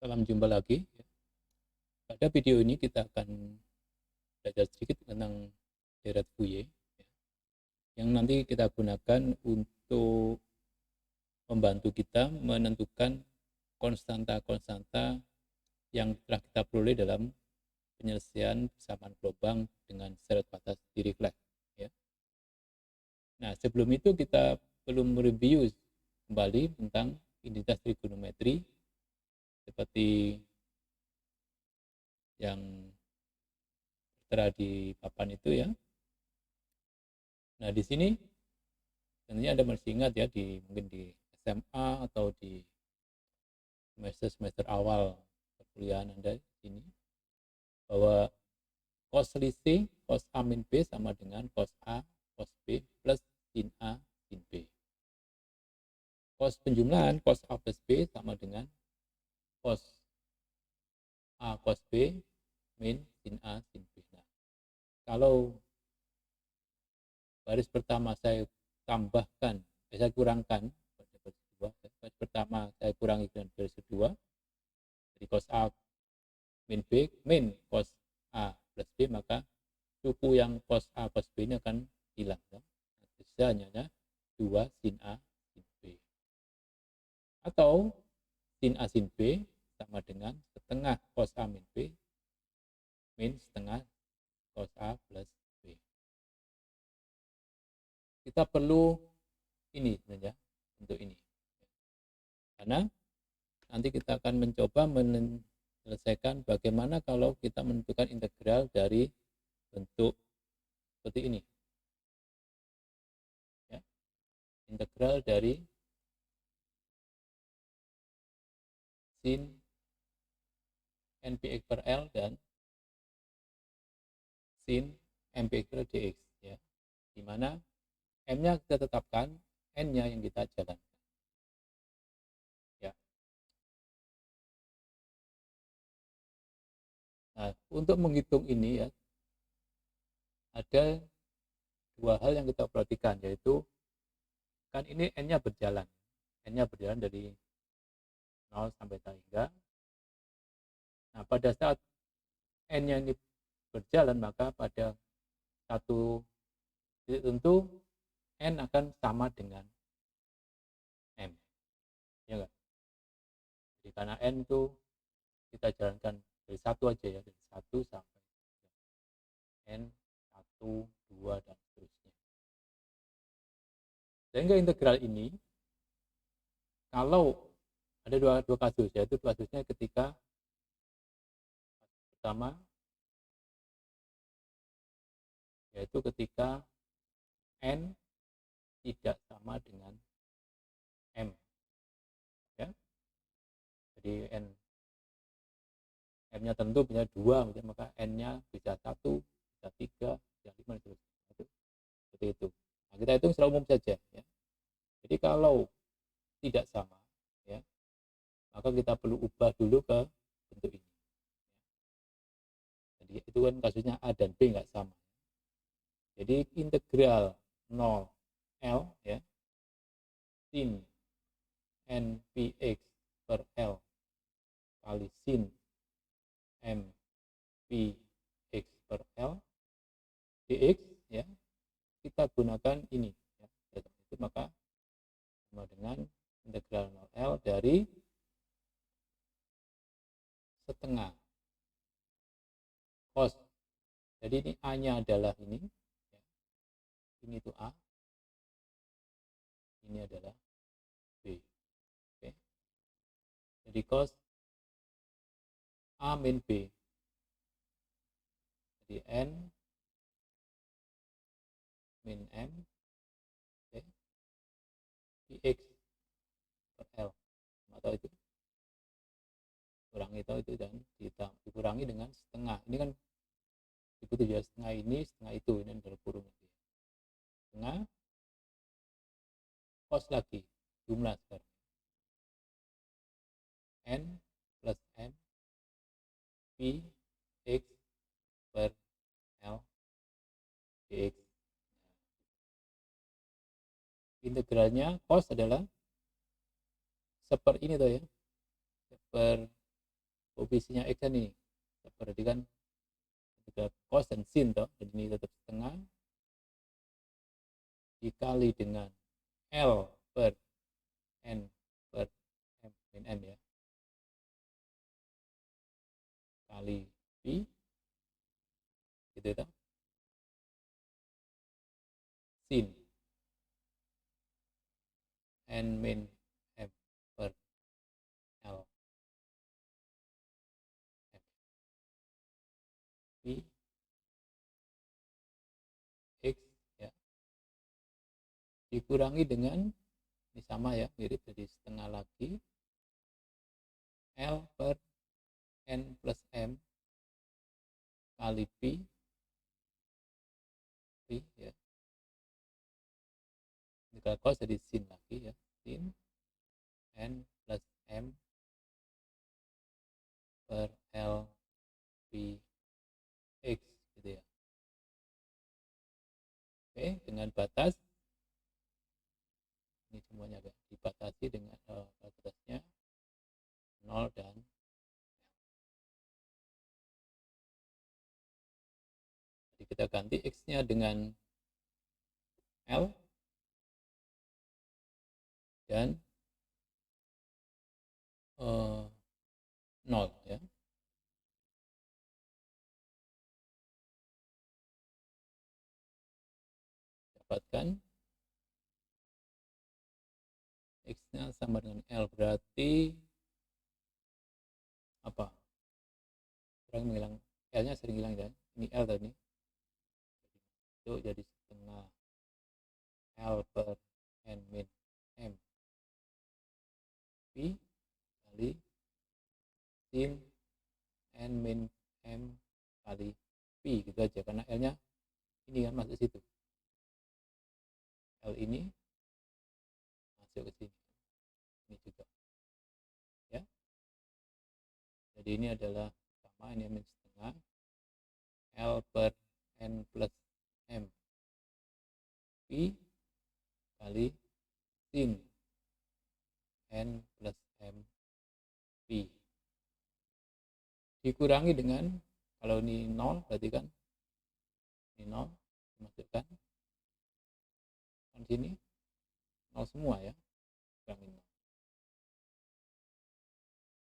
Salam jumpa lagi. Pada video ini kita akan belajar sedikit tentang deret Fourier yang nanti kita gunakan untuk membantu kita menentukan konstanta-konstanta yang telah kita peroleh dalam penyelesaian persamaan gelombang dengan syarat batas Dirichlet. Nah, sebelum itu kita perlu mereview kembali tentang identitas trigonometri seperti yang tertera di papan itu ya. Nah, di sini tentunya Anda masih ingat ya, mungkin di SMA atau di semester awal perkuliahan Anda di sini, bahwa cos selisih cos A min B sama dengan cos A cos B plus sin A sin B. Cos penjumlahan cos A plus B sama dengan cos A cos B min sin A sin B. Nah, kalau baris pertama saya tambahkan, saya kurangkan pada baris kedua, baris pertama saya kurangi dengan baris kedua, jadi cos A min B min cos A plus B, maka suku yang cos A cos B ini akan hilang ya. Sisanya 2 sin A sin B, atau sin A sin B sama dengan setengah cos A min B min setengah cos A plus B. Kita perlu ini sebenarnya untuk ini, karena nanti kita akan mencoba menyelesaikan bagaimana kalau kita menentukan integral dari bentuk seperti ini ya. Integral dari sin npx per L dan sin npx per dx ya, dimana m-nya kita tetapkan, n-nya yang kita jalankan ya. Nah, untuk menghitung ini ya, ada dua hal yang kita perhatikan, yaitu kan ini n-nya berjalan dari 0 sampai hingga. Nah, pada saat n-nya ini berjalan, maka pada satu titik tentu n akan sama dengan m, ya enggak? Jadi karena n itu kita jalankan dari satu aja ya, dari 1 sampai n 1, 2 dan seterusnya. Sehingga integral ini, kalau ada dua kasus, yaitu kasusnya ketika pertama, yaitu ketika n tidak sama dengan m ya. Jadi m-nya tentu bisa 2, maka n-nya bisa 1, bisa 3, bisa 5 seperti itu. Nah, kita hitung secara umum saja ya. Jadi kalau tidak sama ya, maka kita perlu ubah dulu ke bentuk ini. Jadi itu kan kasusnya A dan B nggak sama. Jadi integral 0 L ya, sin npx per L kali sin mpx per L dx ya, kita gunakan ini ya. Itu maka sama dengan integral 0 L dari setengah cos, jadi ini A nya adalah ini ya. Ini itu A, ini adalah B. Oke. Jadi cos A min B, jadi N min M okay, dx per L, atau itu kurangi itu dan dikurangi dengan setengah. Ini kan dibutuh ya, setengah ini setengah itu, ini adalah kurung setengah cos lagi jumlah sekarang n plus m p x per L dx. Integralnya cos adalah seper ini tuh ya, seper koefisiennya X kan ini. Kita perhatikan ketika cos dan sin toh, jadi ini tetap setengah dikali dengan L per N per M min M ya, kali Pi gitu toh, sin N min M per L M Pi X ya, dikurangi dengan ini sama ya, mirip, jadi setengah lagi L per N plus M kali Pi ya, ini kalau cos jadi sin lagi ya, sin N plus M per L Pi X gitu ya. Oke, dengan batas ini semuanya agak dibatasi dengan batasnya 0 dan jadi kita ganti X-nya dengan L dan 0 ya. Dapatkan X-nya sama dengan L, berarti apa? Sering menghilang, L-nya sering hilang ya. Ini L tadi. Itu jadi setengah L per N min M Pi kali sin N min M kali Pi gitu aja, karena L-nya ini kan masuk situ. L ini masuk ke sini. Ini juga. Ya. Jadi ini adalah sama, ini min setengah L per N plus M Pi kali sin N plus M Pi dikurangi dengan, kalau ini 0 berarti kan ini 0 dimasukkan kan sini 0 semua ya, kurangi 0.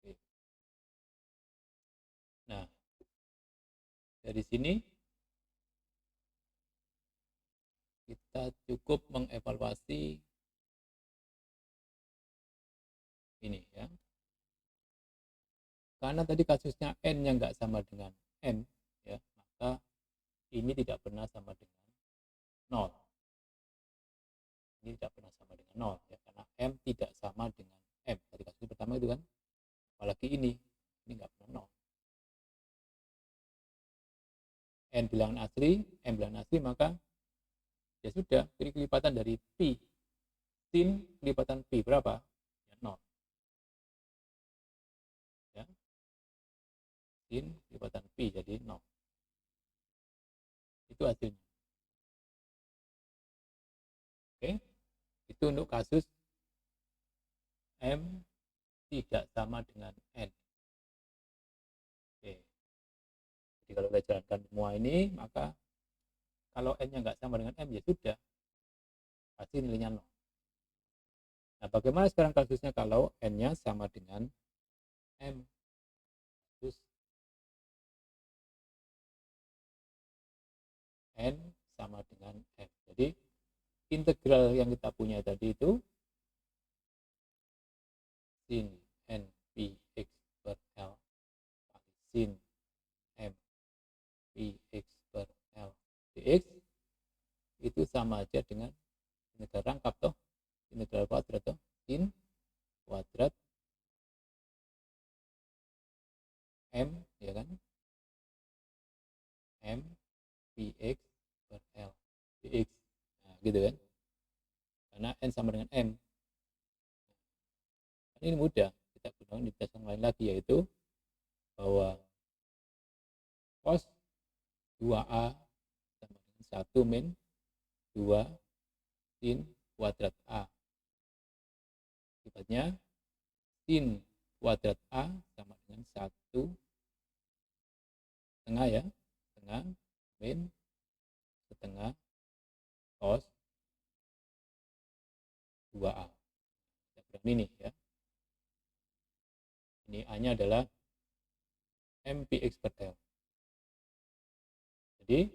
Oke. Nah, dari sini kita cukup mengevaluasi ini ya, karena tadi kasusnya N yang nggak sama dengan M ya, maka ini tidak pernah sama dengan 0. Ini tidak pernah sama dengan 0 ya, karena M tidak sama dengan M. Tadi kasus pertama itu kan, apalagi ini nggak pernah 0. N bilangan asli, M bilangan asli, maka ya sudah, kelipatan dari Pi, sin kelipatan Pi berapa? Ya 0. Ya. Sin kelipatan Pi jadi 0. Itu hasilnya. Oke. Itu untuk kasus M tidak sama dengan N. Oke. Jadi kalau kita jalankan semua ini, maka kalau N-nya nggak sama dengan M, ya sudah, pasti nilainya 0. Nah, bagaimana sekarang kasusnya kalau N-nya sama dengan M? Kasus N sama dengan M. Jadi, integral yang kita punya tadi itu sin N Pi X per L kali sin M Pi X per L dx itu sama aja dengan integral rangkap toh, integral kuadrat toh, sin kuadrat M ya kan, M Pi X per L dx. Nah, gitu kan, karena N sama dengan M. Ini mudah, kita gunakan di tes yang lain lagi, yaitu bahwa cos 2A sama dengan 1 min 2 sin kuadrat A. Akibatnya sin kuadrat A sama dengan dengan 1/2 ya, setengah min setengah cos 2A. Ini ya. Ini A-nya adalah MPX per L. Jadi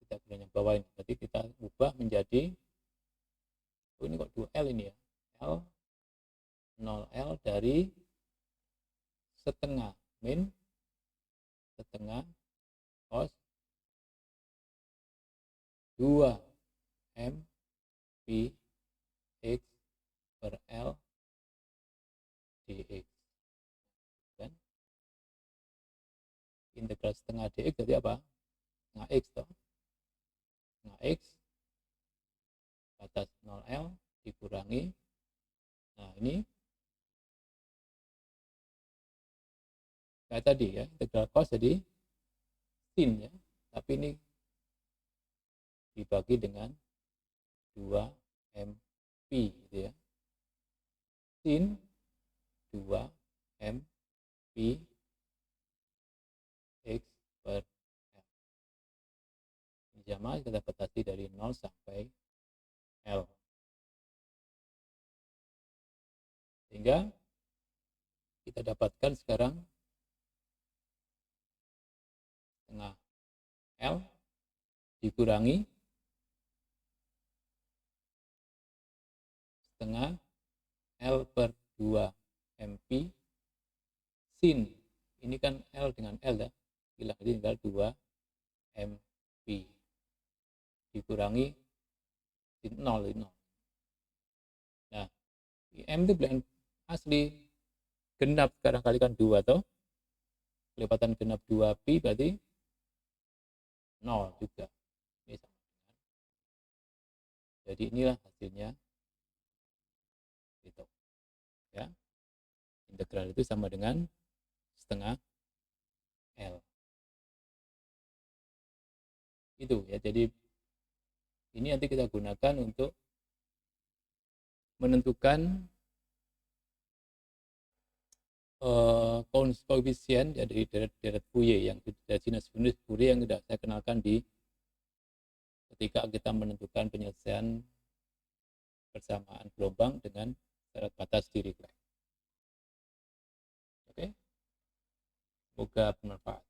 kita punya bawah ini. Berarti kita ubah menjadi, oh ini kok 2L ini ya. L 0L dari setengah min setengah cos 2 M P X per L dx. Dan integral setengah dx jadi apa? Setengah x toh. Setengah x batas 0L dikurangi. Nah ini kayak tadi ya, integral cos jadi sin ya. Tapi ini dibagi dengan 2MP gitu ya. Sin 2MP X per L. Ini sama kita batasi dari 0 sampai L. Sehingga kita dapatkan sekarang setengah L dikurangi setengah L per 2 MP sin, ini kan L dengan L ya, hilang jadi tinggal 2 MP dikurangi sin 0. Nah M itu bilangan asli genap, sekarang kalikan 2 atau kelipatan genap 2pi berarti 0 juga. Ini sama dengan, jadi inilah hasilnya gitu ya. Integral itu sama dengan setengah L itu ya. Jadi ini nanti kita gunakan untuk menentukan koefisien ya dari deret Fourier yang dari jenis Fourier yang tidak saya kenalkan di ketika kita menentukan penyelesaian persamaan gelombang dengan syarat batas Dirichlet. Oke, semoga bermanfaat.